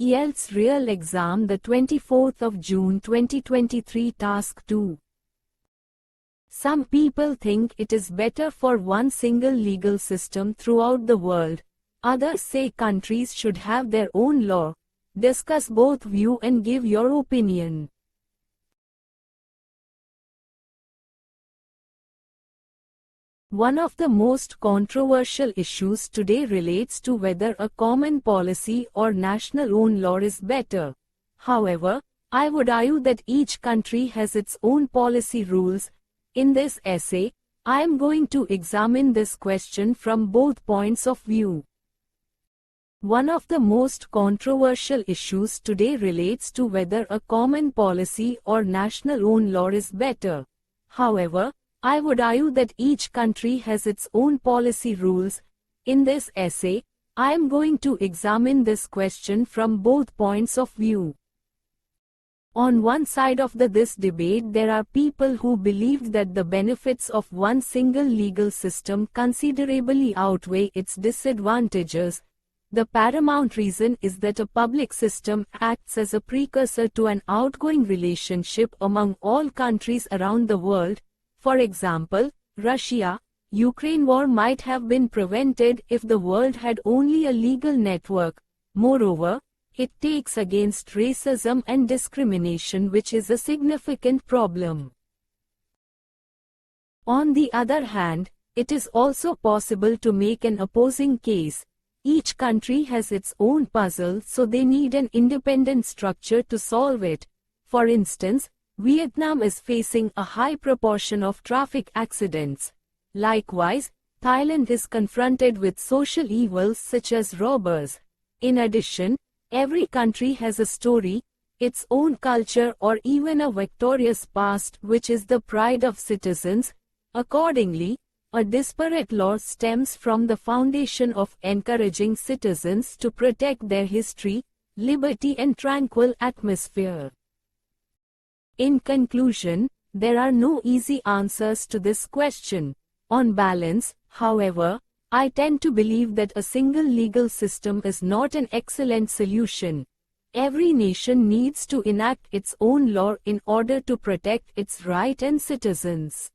IELTS Real exam, the 24th of June 2023, task 2. Some people think it is better for one single legal system throughout the world. Others say countries should have their own law. Discuss both views and give your opinion. One of the most controversial issues today relates to whether a common policy or national own law is better. However, I would argue that each country has its own policy rules. In this essay, I am going to examine this question from both points of view. One of the most controversial issues today relates to whether a common policy or national own law is better. However, I would argue that each country has its own policy rules. In this essay, I am going to examine this question from both points of view. On one side of this debate, there are people who believe that the benefits of one single legal system considerably outweigh its disadvantages. The paramount reason is that a public system acts as a precursor to an outgoing relationship among all countries around the world. For example, Russia-Ukraine war might have been prevented if the world had only a legal network. Moreover, it takes against racism and discrimination, which is a significant problem. On the other hand, it is also possible to make an opposing case. Each country has its own puzzle, so they need an independent structure to solve it. For instance, Vietnam is facing a high proportion of traffic accidents. Likewise, Thailand is confronted with social evils such as robbers. In addition, every country has a story, its own culture, or even a victorious past which is the pride of citizens. Accordingly, a disparate law stems from the foundation of encouraging citizens to protect their history, liberty, and tranquil atmosphere. In conclusion, there are no easy answers to this question. On balance, however, I tend to believe that a single legal system is not an excellent solution. Every nation needs to enact its own law in order to protect its rights and citizens.